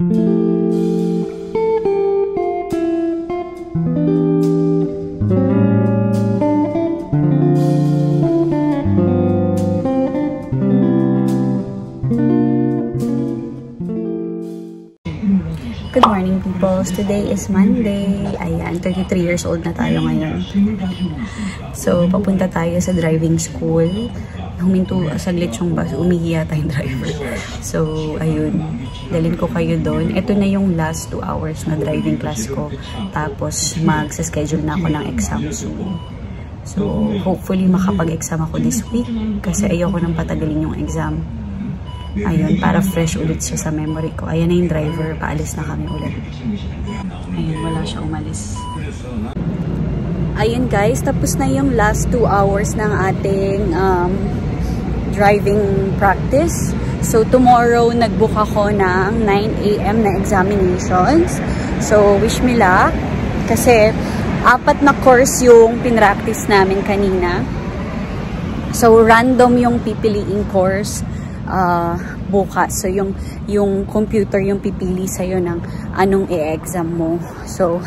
Good morning, peoples. Today is Monday. Ayan, 33 years old na tayo ngayon. So, papunta tayo sa driving school. Huminto saglit yung bus. Umihiya tayong driver. So, ayun. Dalhin ko kayo doon. Ito na yung last 2 hours na driving class ko. Tapos, mag-schedule na ako ng exam soon. So, hopefully makapag-exam ako this week. Kasi ayoko nang patagalin yung exam. Ayun, para fresh ulit siya sa memory ko. Ayan na yung driver, paalis na kami ulit. Ayun, wala siya umalis. Ayun guys, tapos na yung last 2 hours ng ating driving practice. So tomorrow, nagbook ako ng 9 AM na examinations. So wish me luck. Kasi 4 na course yung pinractice namin kanina. So random yung pipiliing course bukas. So yung computer yung pipili sa'yo ng anong i-exam mo. So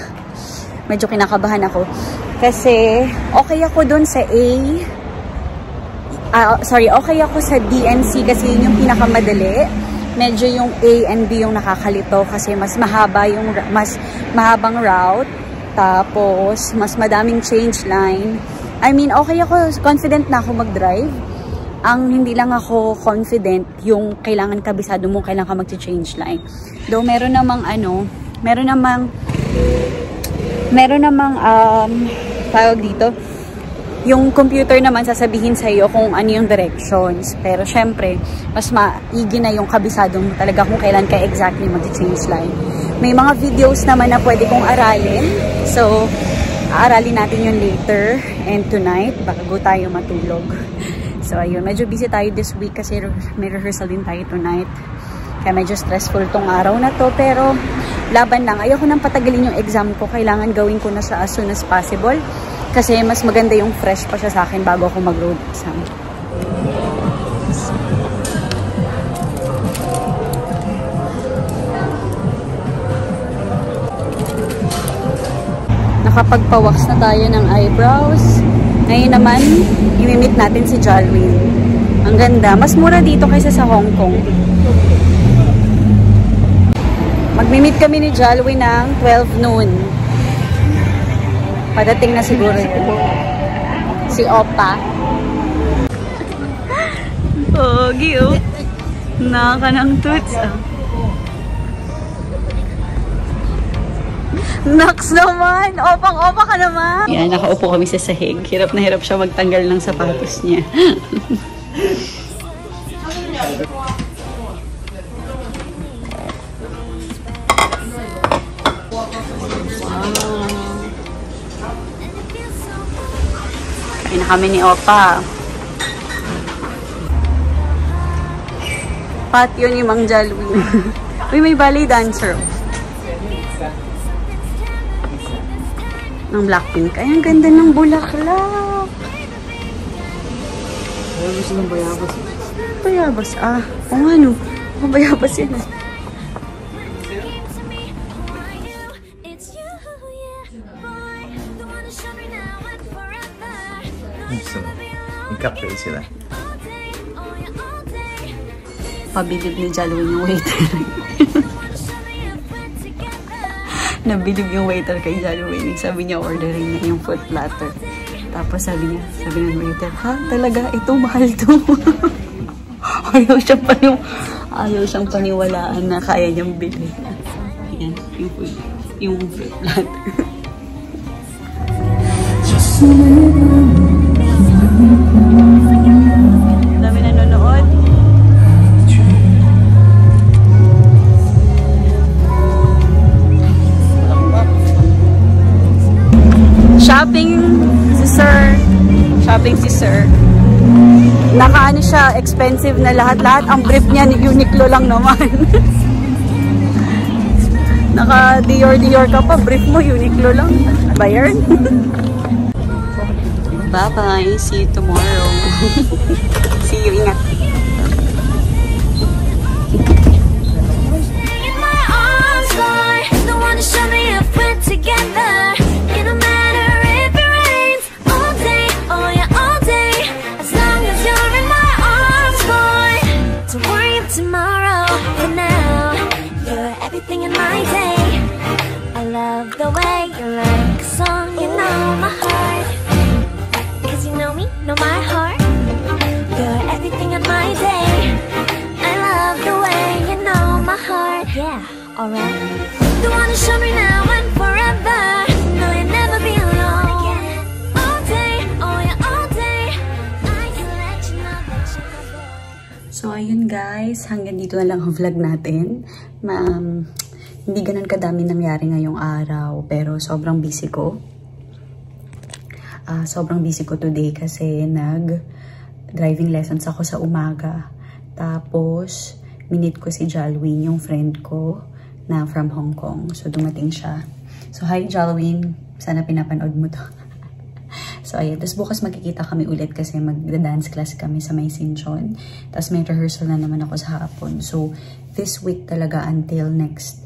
medyo kinakabahan ako kasi okay ako dun sa okay ako sa DNC kasi yun yung pinakamadali. Medyo yung A and B yung nakakalito kasi mas mahabang route, tapos mas madaming change line. I mean, okay ako, confident na ako mag-drive. Ang hindi lang ako confident yung kailangan kabisado mo, kailangan ka mag-change line. Though meron namang tawag dito, yung computer naman sasabihin sa iyo kung ano yung directions. Pero syempre, mas maigi na yung kabisado mo talaga kung kailan ka exactly mag-change line. May mga videos naman na pwede kong aralin. So, aaralin natin yun later and tonight bago tayo matulog. So, ayun. Medyo busy tayo this week kasi may rehearsal din tayo tonight. Kaya medyo stressful tong araw na to. Pero, laban lang. Ayoko nang patagalin yung exam ko. Kailangan gawin ko na siya as soon as possible. Kasi mas maganda yung fresh pa siya sa akin bago ako mag-road exam. Nakapagpa-wax na tayo ng eyebrows. Ngayon naman, imimit natin si Jalwin. Ang ganda. Mas mura dito kaysa sa Hong Kong. Magmimit kami ni Jalwin ng 12 noon. Padating na siguro yun. Si Opa. Pogi, oh. Naka ng toots, ah. Naks naman! Opang-opa ka naman! Yan, nakaupo kami sa sahig. Hirap na hirap siya magtanggal ng sapatos niya. Kain na kami ni Opa. Pat yun yung Mang Jalwin. Uy, may ballet dancer. Ng Blackpink. Ay, ang ganda ng bulaklak. Bayabas lang, bayabas. Bayabas, ah. O nga, no. O, bayabas yan. So, magkapil sila. Pabilib ni Jalwin yung waiter. Nabilib yung waiter kay Jalwin. Sabi niya, ordering niya yung food platter. Tapos sabi ng waiter, ha? Talaga? Ito, mahal to. Ayaw siyang paniwalaan na kaya niyang bilhin. Ayan, yung food platter. Dami nanonood. Shopping si Sir. Nakaano siya, expensive na lahat-lahat. Ang brief niya, Uniqlo lang naman. Naka Dior ka pa, brief mo, Uniqlo lang. Bayern. Bye-bye. See you tomorrow. See you. Ingat. everything in my day. I love the way you like a song, you know my heart. Cause you know me, know my heart. You're everything in my day. I love the way you know my heart. Yeah, alright. You wanna show me now and forever. No, you'll never be alone. All day, oh yeah, all day. I can let you know that you're there. So, ayun guys, hanggang dito na lang ang vlog natin. Hindi ganun kadami nangyari ngayong araw, pero sobrang busy ko. Sobrang busy ko today kasi nag-driving lessons ako sa umaga. Tapos, minute ko si Jalwin, yung friend ko na from Hong Kong. So, dumating siya. So, hi Jalwin. Sana pinapanood mo to. So, ayan. Tapos bukas magkikita kami ulit kasi mag-dance class kami sa May Sinchon. Tapos may rehearsal na naman ako sa hapon. So, this week talaga until next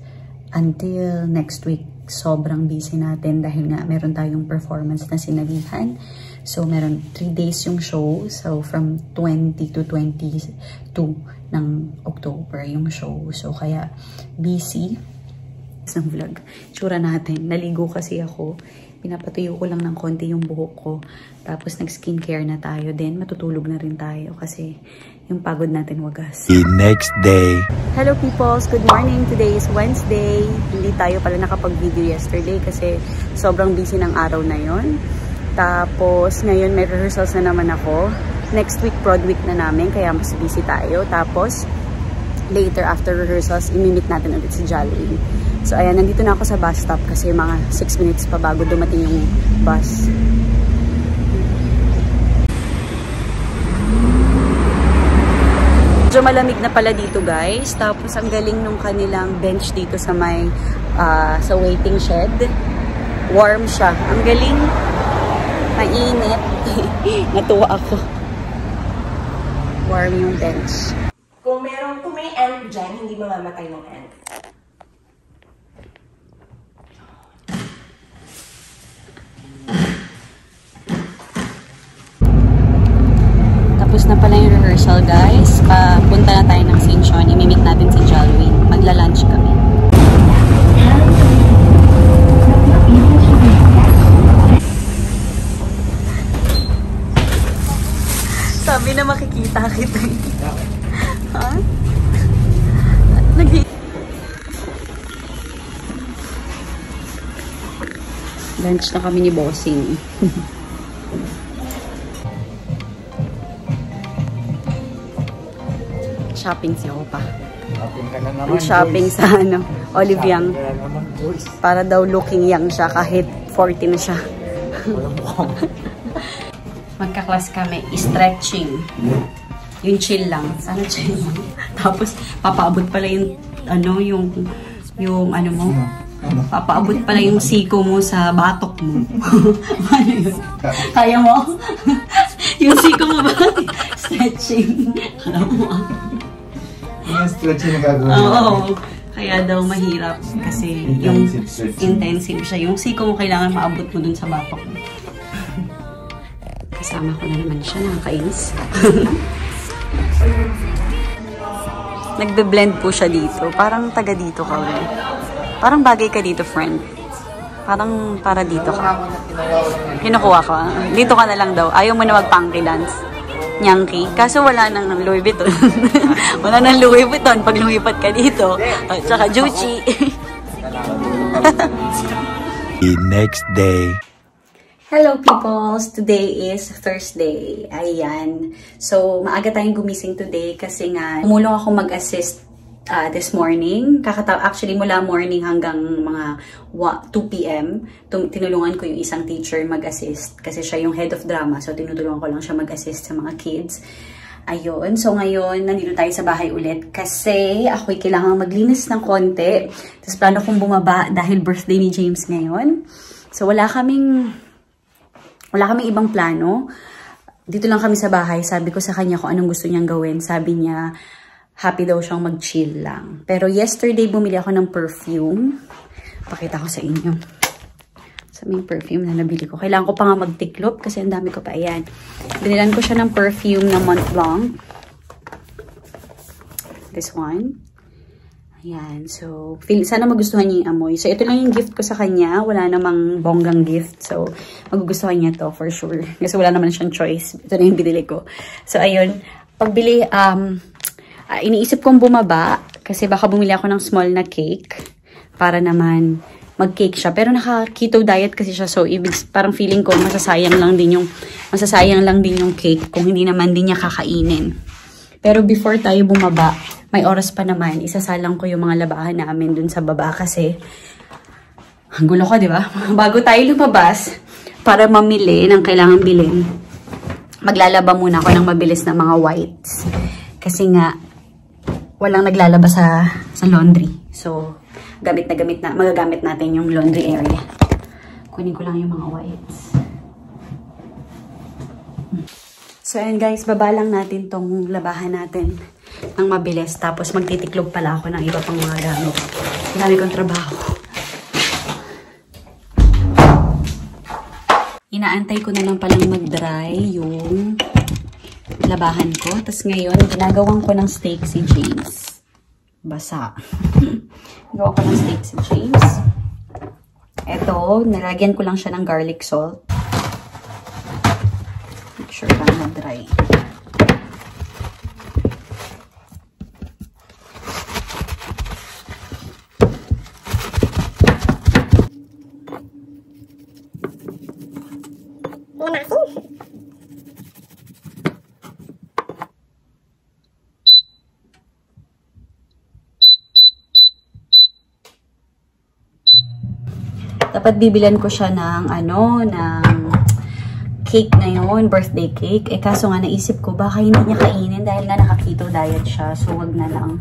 week, sobrang busy natin dahil nga meron tayong performance na sinalihan. So, meron 3 days yung show. So, from 20 to 22 ng October yung show. So, kaya busy ng vlog. Tsura natin. Naligo kasi ako. Pinapatuyo ko lang ng konti yung buhok ko. Tapos nag-skincare na tayo. Then matutulog na rin tayo kasi yung pagod natin wagas. The next day. Hello peoples! Good morning! Today is Wednesday. Hindi tayo pala nakapag-video yesterday kasi sobrang busy ng araw na yon. Tapos ngayon may rehearsals na naman ako. Next week, prod week na namin kaya mas busy tayo. Tapos later after rehearsals, imimit natin ulit si Jalwin. So, ayan, nandito na ako sa bus stop kasi mga 6 minutes pa bago dumating yung bus. Medyo malamig na pala dito, guys. Tapos, ang galing nung kanilang bench dito sa may, sa waiting shed. Warm siya. Ang galing. Mainit. Natuwa ako. Warm yung bench. Kung may ant dyan, hindi mamamatay ng ant. Tapos na pala yung rehearsal, guys. Papunta na tayo ng Sinchon. Imimit natin si Jalwin. Magla-lunch kami. Sabi na makikita kita. Ha? Lunch na kami ni Bossing. Shopping si Opa. Shopping ka na naman, Shopping boys. sa Olive Young. Para daw looking young siya kahit 40 na siya. Magka-class kami. Stretching. Yung chill lang. Sana chill lang. Tapos, papaabot pala yung, ano mo. Papaabot pala yung siko mo sa batok mo. Ano yun? Kaya mo? Yung siko mo ba? Stretching. Alam mo Yung stretching na gagawin. Oo. Kaya daw mahirap kasi yung intensive siya. Yung siko mo kailangan maabot mo dun sa batok mo. Kasama ko na naman siya. Nakakainis. Nagbe-blend po siya dito. Parang taga dito ka ulit. Parang bagay ka dito, friend. Parang para dito ka. Kinukuha ka. Dito ka na lang daw. Ayaw mo na mag-punky dance. Nyanki. Kaso wala nang Louis Vuitton. Wala nang Louis Vuitton pag lumipat ka dito. At saka Gucci. The next day. Hello peoples! Today is Thursday. Ayan. So, maaga tayong gumising today kasi nga umulong ako mag-assist this morning. Actually, mula morning hanggang mga 2 p.m. Tinulungan ko yung isang teacher mag-assist kasi siya yung head of drama. So, tinutulungan ko lang siya mag-assist sa mga kids. Ayun. So, ngayon, nandito tayo sa bahay ulit kasi ako'y kailangan maglinis ng konti. Tapos, plano kong bumaba dahil birthday ni James ngayon. So, wala kaming ibang plano. Dito lang kami sa bahay. Sabi ko sa kanya kung anong gusto niyang gawin. Sabi niya, happy daw siyang mag-chill lang. Pero yesterday, bumili ako ng perfume. Pakita ko sa inyo. Sa may perfume na nabili ko. Kailangan ko pa nga magtiklop kasi ang dami ko pa. Ayan. Binilan ko siya ng perfume na Mont Blanc. This one. Ayan. So, sana magustuhan niya yung amoy. So, ito lang yung gift ko sa kanya. Wala namang bonggang gift. So, magugustuhan niya to for sure. Kasi wala naman siyang choice. Ito na yung binili ko. So, ayun. Pagbili, iniisip kong bumaba. Kasi baka bumili ako ng small na cake. Para naman mag-cake siya. Pero naka-keto diet kasi siya. So, parang feeling ko masasayang lang din yung cake kung hindi naman din niya kakainin. Pero before tayo bumaba, may oras pa naman, isasalang ko yung mga labahan namin dun sa baba kasi ang gulo ko, di ba? Bago tayo lumabas para mamili ng kailangan bilhin, maglalaba muna ako ng mabilis na mga whites. Kasi nga, walang naglalaba sa laundry. So, magagamit natin yung laundry area. Kunin ko lang yung mga whites. So, ayan guys, baba lang natin tong labahan natin ng mabilis. Tapos, magtitiklog pala ako ng iba pang mga gamit. Dami kong trabaho. Inaantay ko na lang palang mag-dry yung labahan ko. Tapos ngayon, ginagawan ko ng steak si James. Basa. Ginagawa ko ng steak si James. Ito, nalagyan ko lang siya ng garlic salt. Make sure lang na-dry. Dapat bibilan ko siya ng cake ngayon, birthday cake. Kaso nga naisip ko, baka hindi niya kainin dahil nga naka-keto diet siya. So, wag na lang.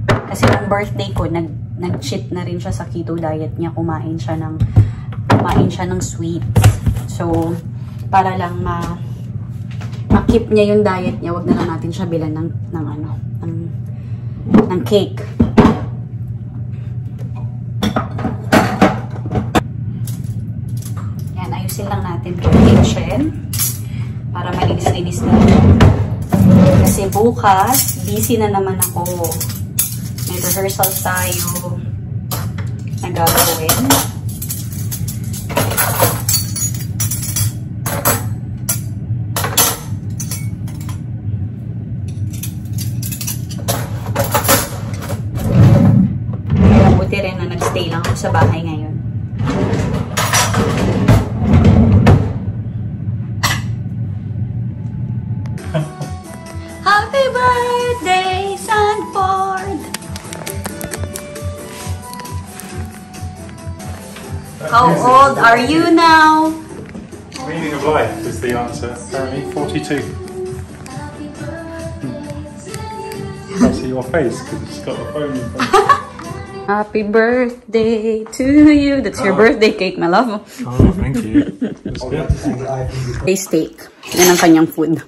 Kasi ng birthday ko, nag-cheat na rin siya sa keto diet niya. Kumain siya ng sweets. So, para lang ma-keep niya yung diet niya, wag na lang natin siya bilan ng cake. Ayusin lang natin yung kitchen para malinis-linis na. Kasi bukas, busy na naman ako. May rehearsals tayo na gagawin. Mabuti rin na nag-stay lang ako sa bahay ngayon. Happy birthday, Sanford! How old are you now? Meaning of life is the answer. Apparently 42. Can't see your face because it's got the phone in front of you. Happy birthday to you. That's your birthday cake, my love. Oh, thank you. That's good. Steak. Yan ang kanyang food.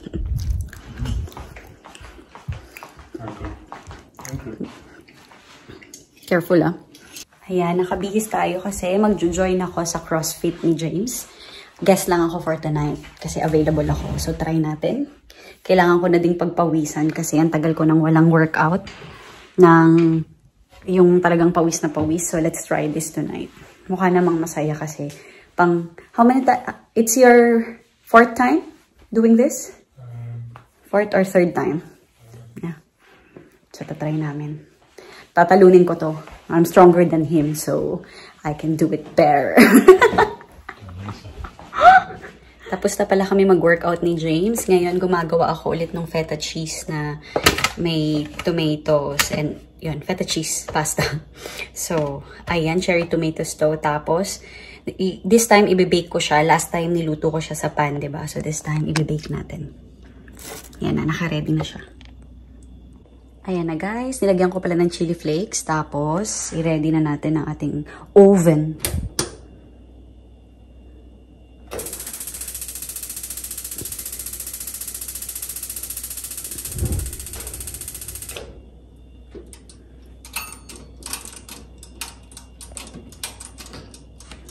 Careful, ah. Ayan, nakabihis tayo kasi magjo-join ako sa CrossFit ni James. Guest lang ako for tonight kasi available ako. So, try natin. Kailangan ko na ding pagpawisan kasi ang tagal ko nang walang workout ng yung talagang pawis na pawis. So, let's try this tonight. Mukha namang masaya kasi how many times? It's your 4th time doing this? 4th or 3rd time? Yeah. So, tatry namin. Tatalunin ko to. I'm stronger than him, so I can do it better. Tapos na pala kami mag-workout ni James. Ngayon, gumagawa ako ulit ng feta cheese na may tomatoes and yun, feta cheese pasta. So, ayan, cherry tomatoes to. Tapos, this time, ibibake ko siya. Last time, niluto ko siya sa pan, diba? So, this time, ibibake natin. Yan na, naka-ready na siya. Ayan na guys, nilagyan ko pala ng chili flakes. Tapos, i-ready na natin ang ating oven.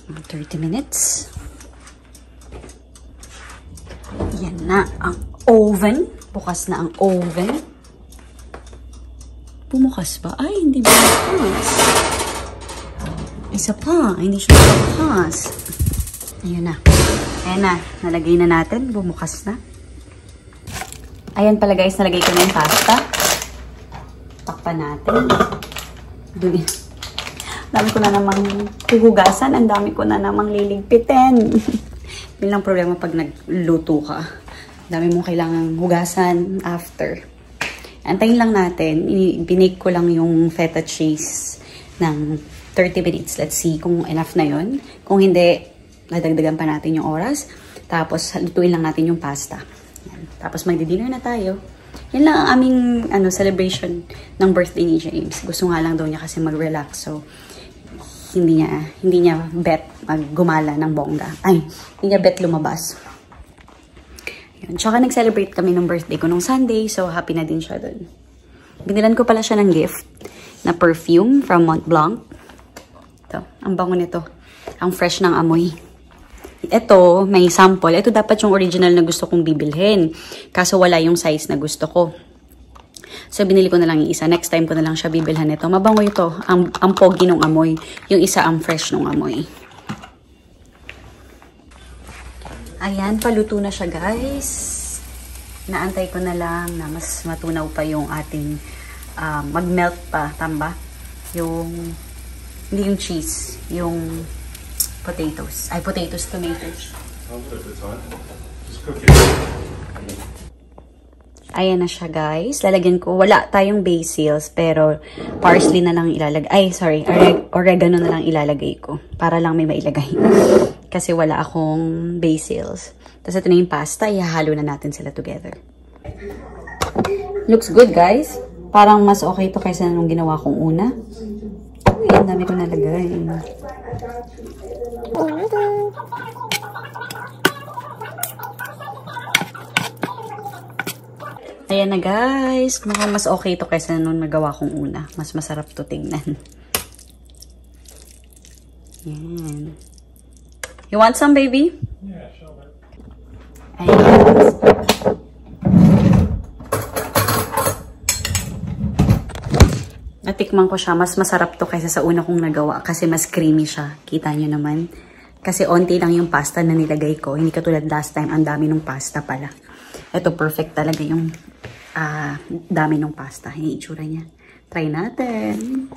Mga 30 minutes. Yan na ang oven. Bukas na ang oven. Bumukas ba? Ay, hindi bumukas. Isa pa, hindi siya bumukas. Ayun na. Ayan na, nalagay na natin. Bumukas na. Ayan pala guys, nalagay ko na yung pasta. Takpan natin. Doon. Dami ko na namang huhugasan. Ang dami ko na namang liligpitin. Yun lang problema pag nagluto ka. Dami mo kailangang hugasan after. Antayin lang natin. Binake ko lang yung feta cheese ng 30 minutes. Let's see kung enough na yun. Kung hindi, nadagdagan pa natin yung oras. Tapos, lutuin lang natin yung pasta. Yan. Tapos, magdi-dinner na tayo. Yan lang ang aming celebration ng birthday ni James. Gusto nga lang daw niya kasi mag-relax. So, hindi niya bet maggumala ng bongga. Ay, hindi niya bet lumabas. Yun. Tsaka nag-celebrate kami ng birthday ko nung Sunday. So, happy na din siya dun. Binilan ko pala siya ng gift na perfume from Montblanc. Ito. Ang bango nito. Ang fresh ng amoy. Ito, may sample. Ito dapat yung original na gusto kong bibilhin. Kaso wala yung size na gusto ko. So, binili ko na lang yung isa. Next time ko na lang siya bibilhan ito. Mabango ito. Ang pogi ng amoy. Yung isa ang fresh ng amoy. Ayan, paluto na siya guys. Naantay ko na lang na mas matunaw pa yung ating mag-melt pa, tamba? Yung, hindi yung cheese, yung potatoes. Ay, potatoes, tomatoes. Ayan na siya guys. Lalagyan ko, wala tayong basils, pero parsley na lang ilalagay. Ay, sorry, oregano na lang ilalagay ko. Para lang may mailagay. Kasi wala akong basils. Tapos ito na yung pasta. Ihahalo na natin sila together. Looks good, guys. Parang mas okay ito kaysa nung ginawa kong una. Uy, ang dami ko nalagay. Ayan na, guys. Mukhang mas okay ito kaysa nung nagawa kong una. Mas masarap to tingnan. Ayan. You want some, baby? Yeah, sure. Ayan. Natikman ko siya. Mas masarap to kaysa sa una kong nagawa. Kasi mas creamy siya. Kita nyo naman. Kasi onti lang yung pasta na nilagay ko. Hindi katulad last time. Ang dami ng pasta pala. Ito perfect talaga yung dami ng pasta. Yung itsura niya. Try natin.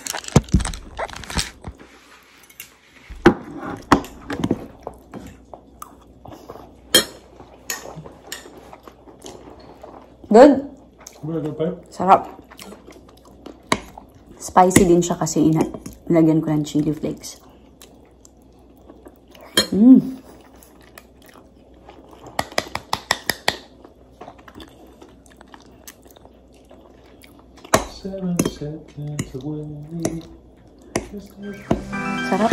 Good? Very good, babe. Sarap. Spicy din siya kasi nilagyan ko ng chili flakes. Mmm. Sarap.